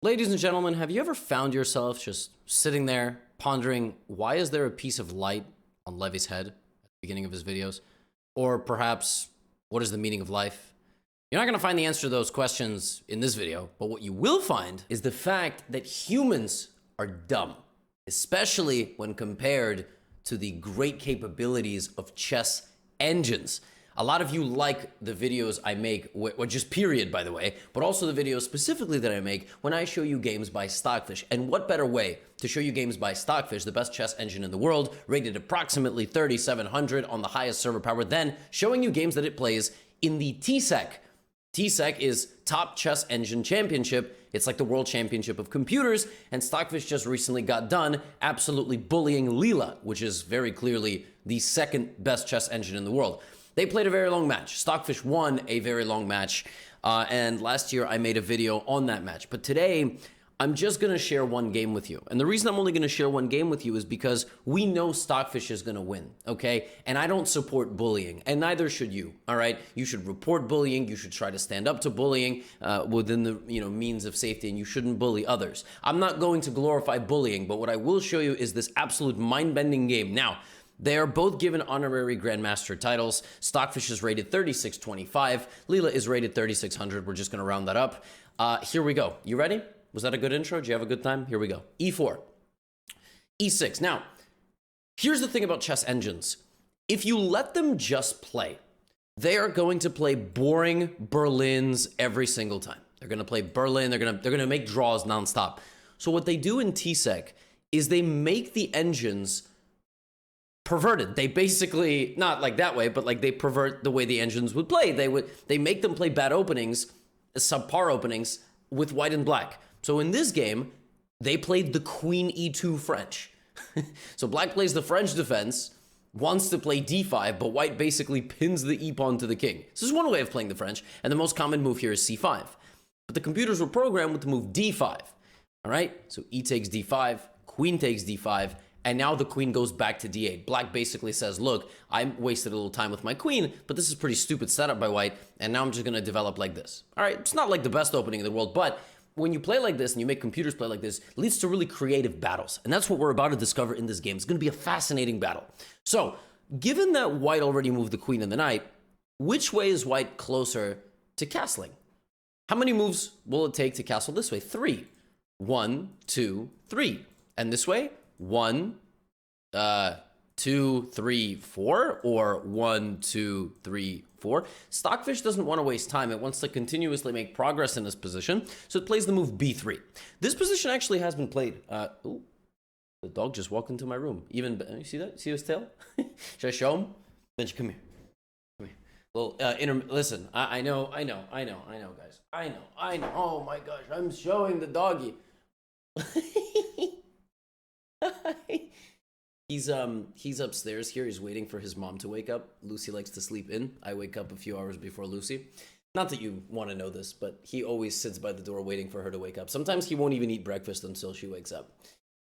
Ladies and gentlemen, have you ever found yourself just sitting there pondering, why is there a piece of light on Levy's head at the beginning of his videos? Or perhaps, what is the meaning of life? You're not going to find the answer to those questions in this video, but what you will find is the fact that humans are dumb, especially when compared to the great capabilities of chess engines. A lot of you like the videos I make, or just period, by the way, but also the videos specifically that I make when I show you games by Stockfish. And what better way to show you games by Stockfish, the best chess engine in the world, rated approximately 3,700 on the highest server power, than showing you games that it plays in the TSEC. TSEC is Top Chess Engine Championship. It's like the World Championship of computers, and Stockfish just recently got done absolutely bullying Leela, which is very clearly the second best chess engine in the world. They played a very long match. Stockfish won a very long match, and last year I made a video on that match. But today, I'm just going to share one game with you. And the reason I'm only going to share one game with you is because we know Stockfish is going to win, okay? And I don't support bullying, and neither should you, all right? You should report bullying. You should try to stand up to bullying within the means of safety, and you shouldn't bully others. I'm not going to glorify bullying, but what I will show you is this absolute mind-bending game. Now, they are both given honorary Grandmaster titles. Stockfish is rated 3625. Leela is rated 3600. We're just going to round that up. Here we go. You ready? Was that a good intro? Did you have a good time? Here we go. E4. E6. Now, here's the thing about chess engines. If you let them just play, they are going to play boring Berlins every single time. They're going to play Berlin. They're going to make draws nonstop. So what they do in TSEC is they make the engines perverted. They basically, not like that way, but like they pervert the way the engines would play. They make them play bad openings, subpar openings with white and black. So in this game, they played the Queen E2 French. So black plays the French defense, wants to play D5, but white basically pins the E pawn to the king. This is one way of playing the French, and the most common move here is C5. But the computers were programmed with the move D5. All right, so E takes D5, Queen takes D5, and now the queen goes back to D8. Black basically says, look, I wasted a little time with my queen, but this is pretty stupid setup by white, and now I'm just going to develop like this. All right, it's not like the best opening in the world, but when you play like this and you make computers play like this, it leads to really creative battles. And that's what we're about to discover in this game. It's going to be a fascinating battle. So, given that white already moved the queen and the knight, which way is white closer to castling? How many moves will it take to castle this way? 3. 1, 2, 3. And this way? 1, 2, 3, 4, or 1, 2, 3, 4. Stockfish doesn't want to waste time. It wants to continuously make progress in this position, so it plays the move B3. This position actually has been played. Ooh, the dog just walked into my room. Even, you see that? See his tail? Should I show him? Benji, come here. Come here. Little, listen, I know, guys. I know. Oh my gosh, I'm showing the doggy. He's upstairs here. He's waiting for his mom to wake up. Lucy likes to sleep in. I wake up a few hours before Lucy. Not that you want to know this, but he always sits by the door waiting for her to wake up. Sometimes he won't even eat breakfast until she wakes up.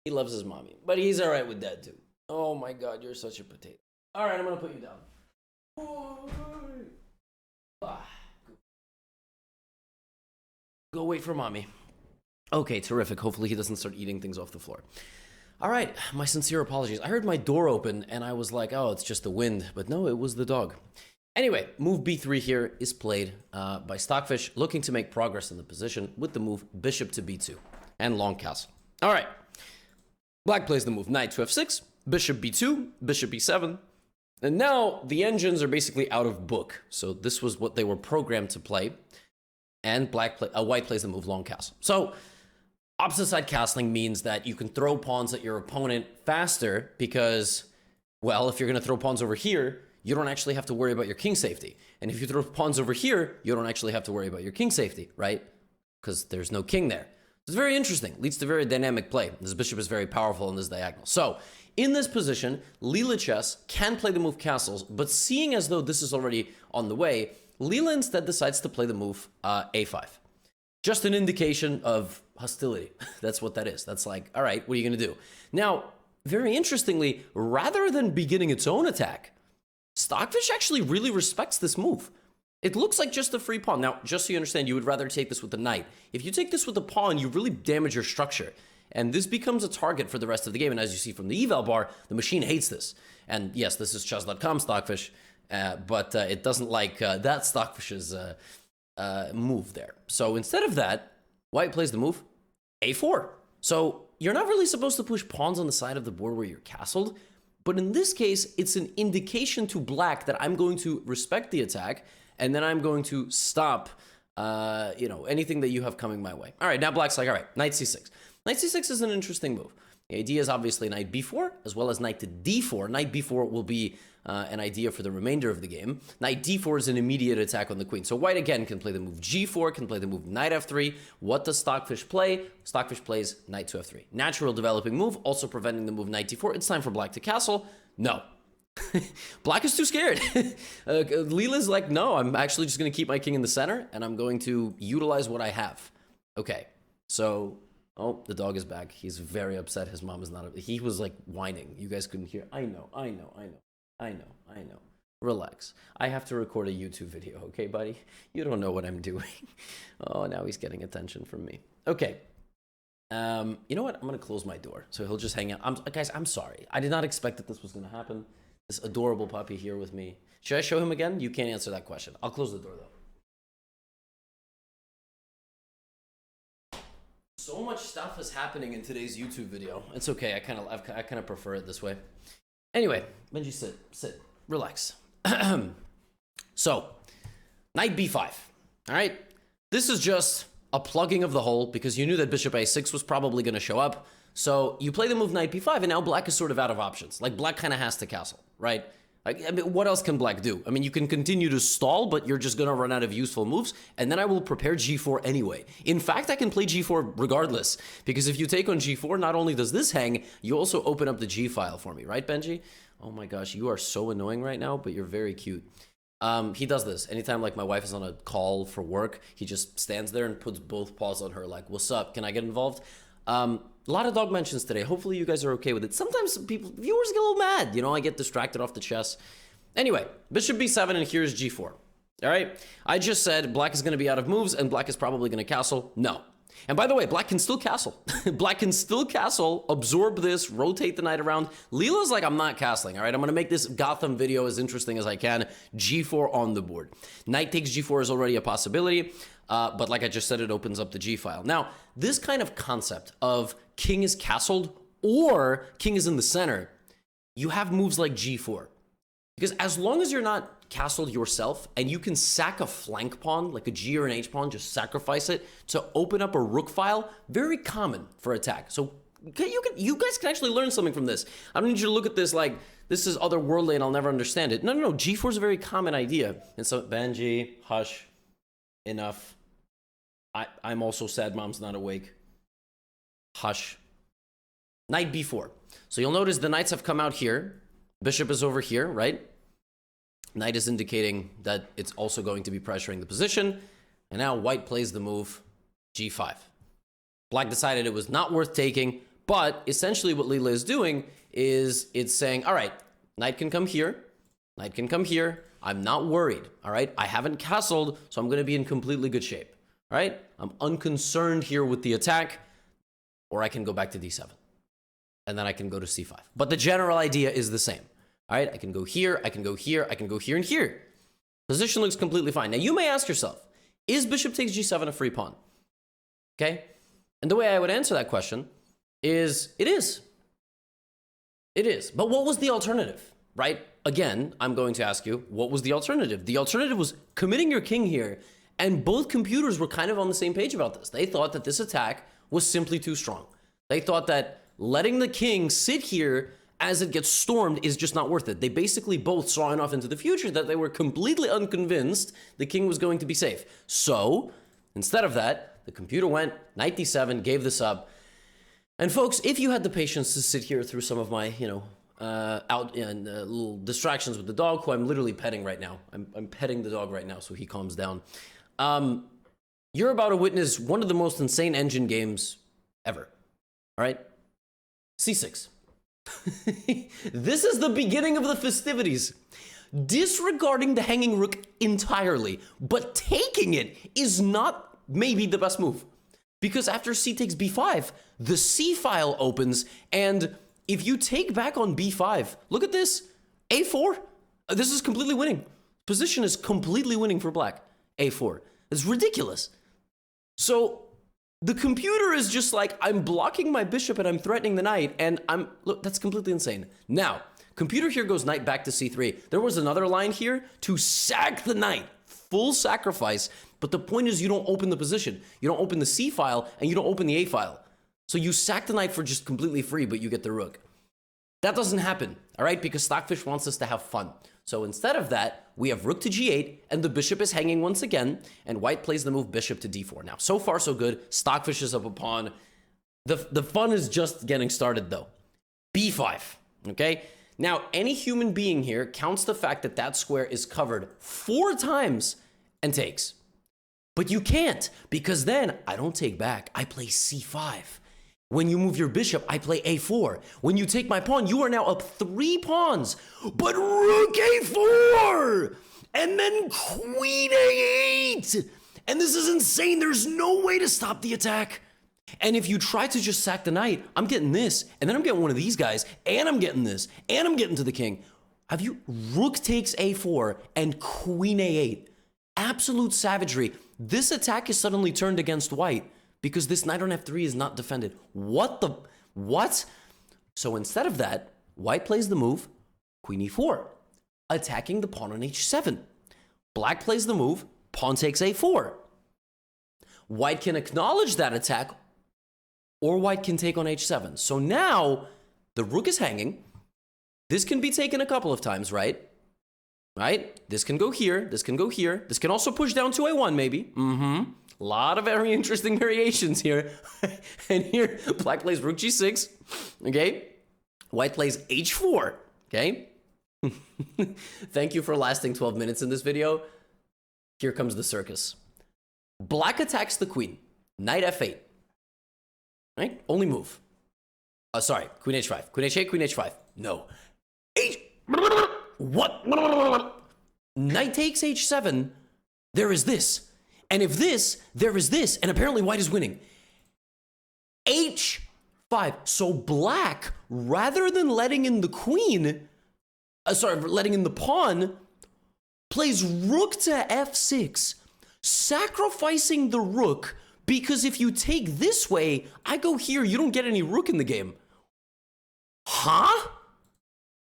He loves his mommy, but he's all right with dad too. Oh my God, you're such a potato. All right, I'm gonna put you down. Go wait for mommy. Okay, terrific. Hopefully he doesn't start eating things off the floor. All right, my sincere apologies. I heard my door open and I was like, oh, it's just the wind. But no, it was the dog. Anyway, move B3 here is played by Stockfish, looking to make progress in the position with the move bishop to B2 and long castle. All right, black plays the move knight to F6, bishop B2, bishop B7. And now the engines are basically out of book. So this was what they were programmed to play. And white plays the move long castle. So opposite side castling means that you can throw pawns at your opponent faster because, well, if you're going to throw pawns over here, you don't actually have to worry about your king safety. And if you throw pawns over here, you don't actually have to worry about your king safety, right? Because there's no king there. It's very interesting. Leads to very dynamic play. This bishop is very powerful in this diagonal. So in this position, Leela Chess can play the move castles, but seeing as though this is already on the way, Leela instead decides to play the move A5. Just an indication of hostility. That's what that is. That's like, all right, what are you going to do? Now, very interestingly, rather than beginning its own attack, Stockfish actually really respects this move. It looks like just a free pawn. Now, just so you understand, you would rather take this with the knight. If you take this with the pawn, you really damage your structure. And this becomes a target for the rest of the game. And as you see from the eval bar, the machine hates this. And yes, this is chess.com Stockfish, but it doesn't like that Stockfish's move there. So instead of that, white plays the move a4. So you're not really supposed to push pawns on the side of the board where you're castled. But in this case, it's an indication to black that I'm going to respect the attack, and then I'm going to stop, anything that you have coming my way. All right, now black's like, all right, knight c6. Knight c6 is an interesting move. The idea is obviously knight b4, as well as knight to d4. Knight b4 will be an idea for the remainder of the game. Knight d4 is an immediate attack on the queen. So white, again, can play the move g4, can play the move knight f3. What does Stockfish play? Stockfish plays knight to f3. Natural developing move, also preventing the move knight d4. It's time for black to castle. No. Black is too scared. Leela's like, no, I'm actually just going to keep my king in the center, and I'm going to utilize what I have. Okay, so... Oh, the dog is back. He's very upset. His mom is not. He was like whining. You guys couldn't hear. I know. Relax. I have to record a YouTube video, okay, buddy? You don't know what I'm doing. Oh, now he's getting attention from me. Okay. You know what? I'm going to close my door so he'll just hang out. Guys, I'm sorry. I did not expect that this was going to happen. This adorable puppy here with me. Should I show him again? You can't answer that question. I'll close the door, though. So much stuff is happening in today's YouTube video. It's okay. I kind of prefer it this way. Anyway, Benji, sit, relax. So, knight b5. All right. This is just a plugging of the hole because you knew that bishop a6 was probably going to show up. So you play the move knight b5, and now black is sort of out of options. Like black kind of has to castle, right? I mean, what else can black do? I mean, you can continue to stall, but you're just going to run out of useful moves, and then I will prepare g4 anyway. In fact, I can play g4 regardless, because if you take on g4, not only does this hang, you also open up the g file for me, right, Benji? Oh my gosh, you are so annoying right now, but you're very cute. He does this. Anytime, like, my wife is on a call for work, he just stands there and puts both paws on her, like, what's up? Can I get involved? A lot of dog mentions today. Hopefully you guys are okay with it. Sometimes viewers get a little mad. You know, I get distracted off the chess. Anyway, bishop b7, and here's g4. All right? I just said black is going to be out of moves, and black is probably going to castle. No. And by the way, black can still castle. Black can still castle, absorb this, rotate the knight around. Leela's like, I'm not castling, all right? I'm going to make this Gotham video as interesting as I can. G4 on the board. Knight takes g4 is already a possibility, but like I just said, it opens up the g file. Now, this kind of concept of king is castled or king is in the center, you have moves like g4. Because as long as you're not castled yourself and you can sack a flank pawn, like a G or an H pawn, just sacrifice it to open up a rook file, very common for attack. So you guys can actually learn something from this. I don't need you to look at this like this is otherworldly and I'll never understand it. No. G4 is a very common idea. And so, Benji, hush, enough. I'm also sad mom's not awake. Hush. Knight b4. So you'll notice the knights have come out here. Bishop is over here, right? Knight is indicating that it's also going to be pressuring the position. And now white plays the move g5. Black decided it was not worth taking, but essentially what Leela is doing is it's saying, all right, knight can come here, knight can come here. I'm not worried, all right? I haven't castled, so I'm going to be in completely good shape, all right? I'm unconcerned here with the attack, or I can go back to d7. And then I can go to c5. But the general idea is the same. All right, I can go here, I can go here, I can go here and here. Position looks completely fine. Now, you may ask yourself, is bishop takes g7 a free pawn? Okay? And the way I would answer that question is, it is. It is. But what was the alternative, right? Again, I'm going to ask you, what was the alternative? The alternative was committing your king here, and both computers were kind of on the same page about this. They thought that this attack was simply too strong. They thought that letting the king sit here as it gets stormed is just not worth it. They basically both saw enough into the future that they were completely unconvinced the king was going to be safe. So, instead of that, the computer went knight d7, gave this up. And folks, if you had the patience to sit here through some of my, little distractions with the dog, who I'm literally petting right now. I'm petting the dog right now so he calms down. You're about to witness one of the most insane engine games ever. All right? C6. This is the beginning of the festivities. disregarding the hanging rook entirely. But taking it is not maybe the best move. Because after c takes b5, the c file opens, and if you take back on b5, look at this, a4, this is completely winning. Position is completely winning for black, a4. It's ridiculous. So the computer is just like, I'm blocking my bishop and I'm threatening the knight, and look, that's completely insane. Now, computer here goes knight back to c3. There was another line here to sack the knight, full sacrifice, but the point is you don't open the position. You don't open the c file, and you don't open the a file. So you sack the knight for just completely free, but you get the rook. That doesn't happen, all right? Because Stockfish wants us to have fun. So instead of that, we have rook to g8, and the bishop is hanging once again, and white plays the move bishop to d4. Now, so far so good. Stockfish is up a pawn. The fun is just getting started, though. b5, okay? Now, any human being here counts the fact that that square is covered 4 times and takes. But you can't, because then I don't take back. I play c5. When you move your bishop, I play a4. When you take my pawn, you are now up 3 pawns. But rook a4! And then queen a8! And this is insane. There's no way to stop the attack. And if you try to just sack the knight, I'm getting this, and then I'm getting one of these guys, and I'm getting this, and I'm getting to the king. Have you? Rook takes a4 and queen a8. Absolute savagery. This attack is suddenly turned against white, because this knight on f3 is not defended. What? So instead of that, white plays the move, queen e4, attacking the pawn on h7. Black plays the move, pawn takes a4. White can acknowledge that attack, or white can take on h7. So now, the rook is hanging. This can be taken a couple of times, right? Right? This can go here, this can go here. This can also push down to a1, maybe. A lot of very interesting variations here. And here, black plays rook g6, okay? White plays h4, okay? Thank you for lasting 12 minutes in this video. Here comes the circus. Black attacks the queen, knight f8, right? Only move. Sorry, queen h5, queen h8, queen h5. No. What? Knight takes h7, there is this. And if this, there is this, and apparently white is winning. h5. So black, rather than letting in the queen, letting in the pawn, plays rook to f6, sacrificing the rook, because if you take this way, I go here, you don't get any rook in the game. Huh?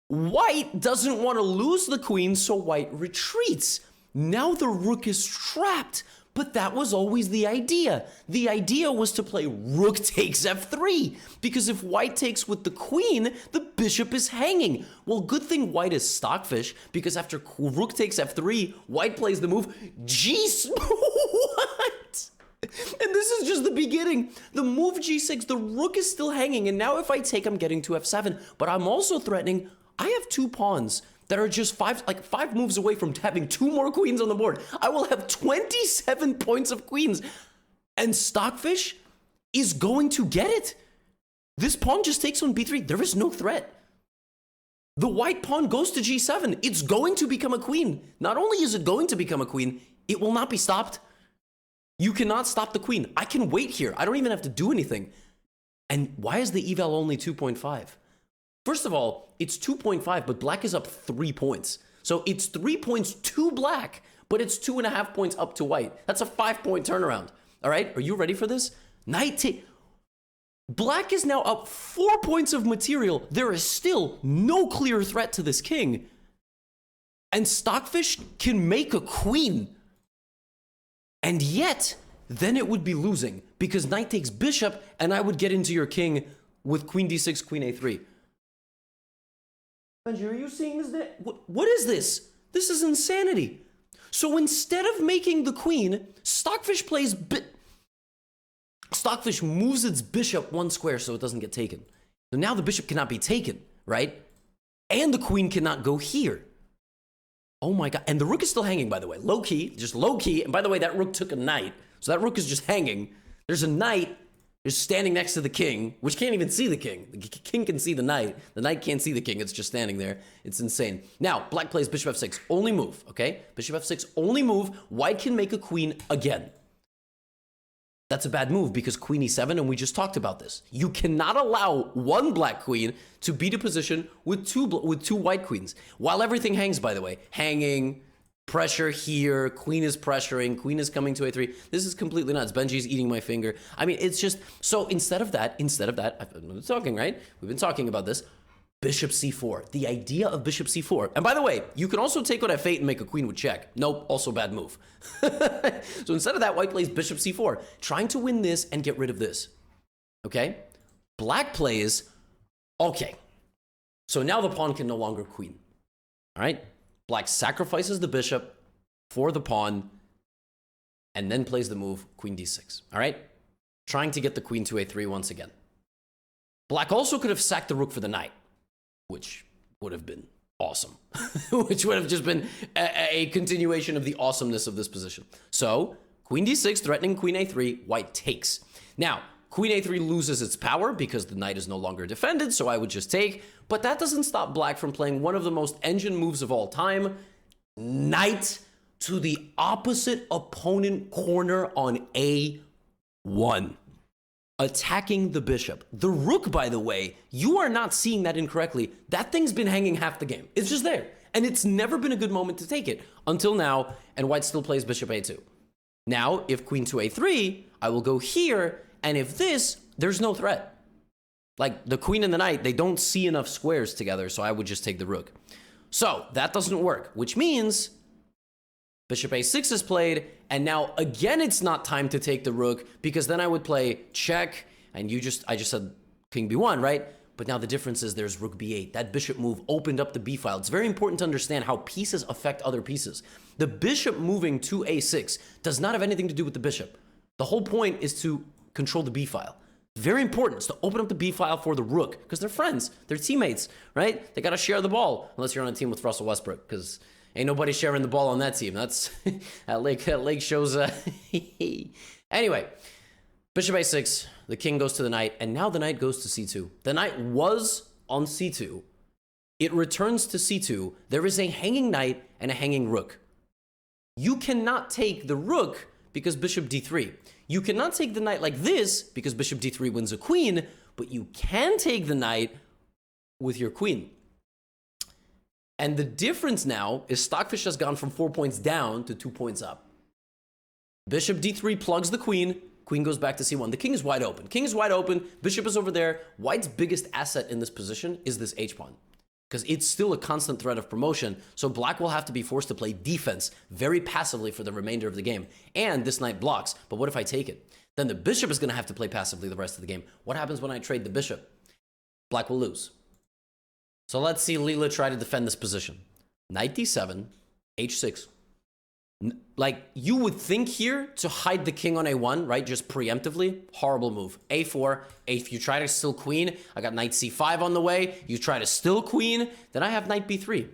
White doesn't want to lose the queen, so white retreats. Now the rook is trapped. But that was always the idea. The idea was to play rook takes f3, because if white takes with the queen, the bishop is hanging. Well, good thing white is Stockfish, because after rook takes f3, white plays the move what? And this is just the beginning. The move g6, the rook is still hanging, and now if I take, I'm getting to f7, but I'm also threatening, I have 2 pawns that are just 5 moves away from having 2 more queens on the board. I will have 27 points of queens. And Stockfish is going to get it. This pawn just takes on b3. There is no threat. The white pawn goes to g7. It's going to become a queen. Not only is it going to become a queen, it will not be stopped. You cannot stop the queen. I can wait here. I don't even have to do anything. And why is the eval only 2.5? First of all, it's 2.5, but black is up 3 points. So it's 3 points to black, but it's 2.5 points up to white. That's a 5-point turnaround. All right, are you ready for this? Black is now up 4 points of material. There is still no clear threat to this king. And Stockfish can make a queen. And yet, then it would be losing, because knight takes bishop, and I would get into your king with queen d6, queen a3. Benji, are you seeing this? What is this? This is insanity. So instead of making the queen, Stockfish plays Stockfish moves its bishop 1 square so it doesn't get taken. So now the bishop cannot be taken, right? And the queen cannot go here. Oh my god. And the rook is still hanging, by the way. Low key, just low key. And by the way, that rook took a knight. So that rook is just hanging. There's a knight. just standing next to the king, which can't even see the king. The king can see the knight. The knight can't see the king. It's just standing there. It's insane. Now, black plays bishop f6. Only move, okay? Bishop f6, only move. White can make a queen again. That's a bad move because queen e7, and we just talked about this. You cannot allow one black queen to beat a position with two white queens. While everything hangs, by the way. Hanging, pressure here, queen is pressuring, queen is coming to a3. This is completely nuts. Benji's eating my finger. I mean, it's just, so instead of that, I've been talking, right? We've been talking about this. Bishop c4, the idea of bishop c4. And by the way, you can also take on f8 and make a queen with check. Nope, also bad move. So instead of that, white plays bishop c4, trying to win this and get rid of this. Okay? Black plays, okay. So now the pawn can no longer queen. All right? Black sacrifices the bishop for the pawn and then plays the move queen d6. All right? Trying to get the queen to a3 once again. Black also could have sacked the rook for the knight, which would have been awesome. Which would have just been a continuation of the awesomeness of this position. So, queen d6 threatening queen a3, white takes. Now, queen a3 loses its power because the knight is no longer defended, so I would just take. But that doesn't stop black from playing one of the most engine moves of all time. Knight to the opposite opponent corner on a1. Attacking the bishop. The rook, by the way, you are not seeing that incorrectly. That thing's been hanging half the game. It's just there. And it's never been a good moment to take it until now, and white still plays bishop a2. Now, if queen to a3, I will go here, and if this, there's no threat. Like, the queen and the knight, they don't see enough squares together, so I would just take the rook. So, that doesn't work, which means bishop a6 is played, and now again it's not time to take the rook, because then I would play check, and I just said king b1, right? But now the difference is there's rook b8. That bishop move opened up the b file. It's very important to understand how pieces affect other pieces. The bishop moving to a6 does not have anything to do with the bishop. The whole point is to control the b file. Very important. It's to open up the b file for the rook, because they're friends, they're teammates, right? They got to share the ball, unless you're on a team with Russell Westbrook, because ain't nobody sharing the ball on that team. That's that leg shows. Anyway, bishop a6. The king goes to the knight, and now the knight goes to c2. The knight was on c2. It returns to c2. There is a hanging knight and a hanging rook. You cannot take the rook because bishop d3. You cannot take the knight like this because bishop d3 wins a queen, but you can take the knight with your queen. And the difference now is Stockfish has gone from 4 points down to 2 points up. Bishop d3 plugs the queen. Queen goes back to c1. The king is wide open. King is wide open. Bishop is over there. White's biggest asset in this position is this h-pawn, because it's still a constant threat of promotion. So black will have to be forced to play defense very passively for the remainder of the game. And this knight blocks. But what if I take it? Then the bishop is going to have to play passively the rest of the game. What happens when I trade the bishop? Black will lose. So let's see Leela try to defend this position. Knight d7, h6. Like, you would think here to hide the king on a1, right? Just preemptively. Horrible move. a4. If you try to still queen, I got knight c5 on the way. You try to still queen, then I have knight b3.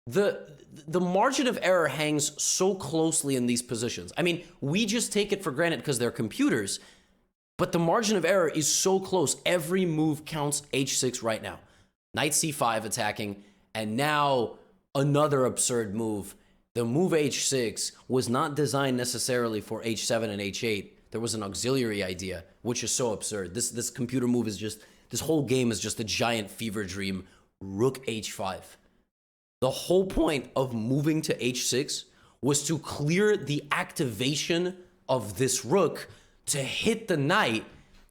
The margin of error hangs so closely in these positions. I mean, we just take it for granted because they're computers, but the margin of error is so close. Every move counts h6 right now. Knight c5 attacking, and now another absurd move. The move h6 was not designed necessarily for h7 and h8. There was an auxiliary idea, which is so absurd. This computer move is just, this whole game is just a giant fever dream. Rook h5. The whole point of moving to h6 was to clear the activation of this rook to hit the knight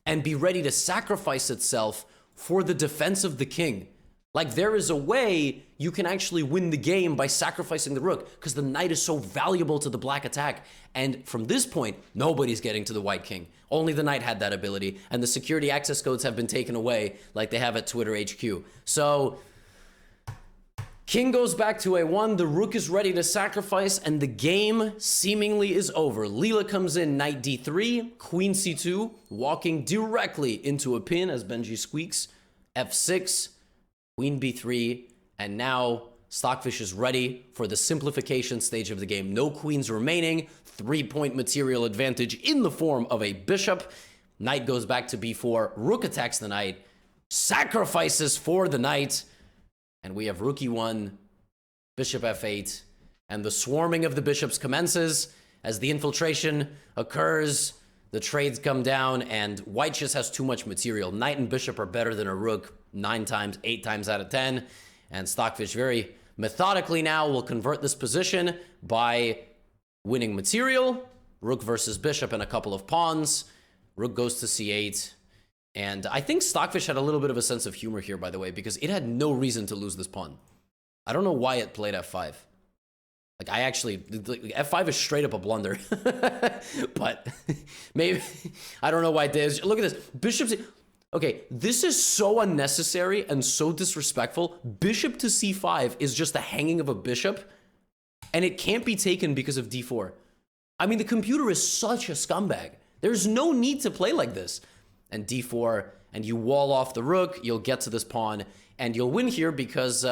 and be ready to sacrifice itself for the defense of the king. Like, there is a way you can actually win the game by sacrificing the rook, because the knight is so valuable to the black attack. And from this point, nobody's getting to the white king. Only the knight had that ability, and the security access codes have been taken away like they have at Twitter HQ. So king goes back to a1, the rook is ready to sacrifice, and the game seemingly is over. Leela comes in, knight d3, queen c2, walking directly into a pin as Benji squeaks, f6, queen b3, and now Stockfish is ready for the simplification stage of the game. No queens remaining, 3-point material advantage in the form of a bishop. Knight goes back to b4. Rook attacks the knight. Sacrifices for the knight. And we have rook e1, bishop f8. And the swarming of the bishops commences as the infiltration occurs. The trades come down, and white just has too much material. Knight and bishop are better than a rook 9 times, 8 times out of 10. And Stockfish very methodically now will convert this position by winning material. Rook versus bishop and a couple of pawns. Rook goes to c8. And I think Stockfish had a little bit of a sense of humor here, by the way, because it had no reason to lose this pawn. I don't know why it played f5. Like, I actually, f5 is straight up a blunder. But maybe, I don't know why it did. Look at this. Bishop, okay, this is so unnecessary and so disrespectful. Bishop to c5 is just the hanging of a bishop, and it can't be taken because of d4. I mean, the computer is such a scumbag. There's no need to play like this. And d4, and you wall off the rook, you'll get to this pawn, and you'll win here because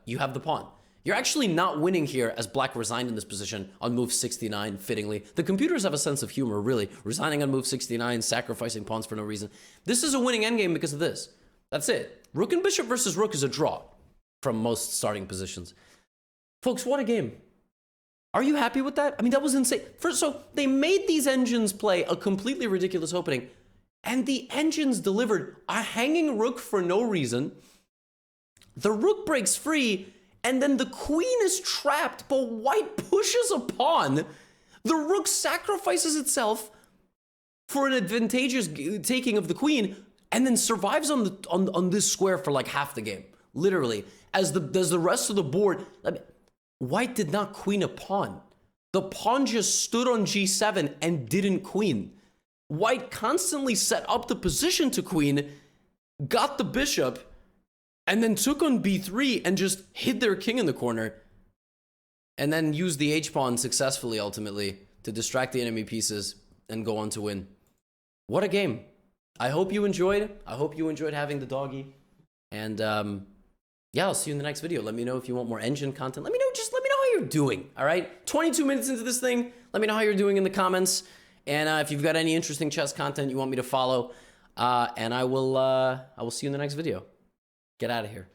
you have the pawn. You're actually not winning here as black resigned in this position on move 69, fittingly. The computers have a sense of humor, really. Resigning on move 69, sacrificing pawns for no reason. This is a winning endgame because of this. That's it. Rook and bishop versus rook is a draw from most starting positions. Folks, what a game. Are you happy with that? I mean, that was insane. First, so they made these engines play a completely ridiculous opening, and the engines delivered a hanging rook for no reason. The rook breaks free, and then the queen is trapped, but white pushes a pawn. The rook sacrifices itself for an advantageous taking of the queen, and then survives on this square for like half the game. Literally, as the rest of the board. I mean, white did not queen a pawn. The pawn just stood on g7 and didn't queen. White constantly set up the position to queen, got the bishop, and then took on b3 and just hid their king in the corner, and then used the h-pawn successfully, ultimately, to distract the enemy pieces and go on to win. What a game. I hope you enjoyed. I hope you enjoyed having the doggy. And yeah, I'll see you in the next video. Let me know if you want more engine content. Let me know how you're doing, all right? 22 minutes into this thing. Let me know how you're doing in the comments. And if you've got any interesting chess content you want me to follow, and I will see you in the next video. Get out of here.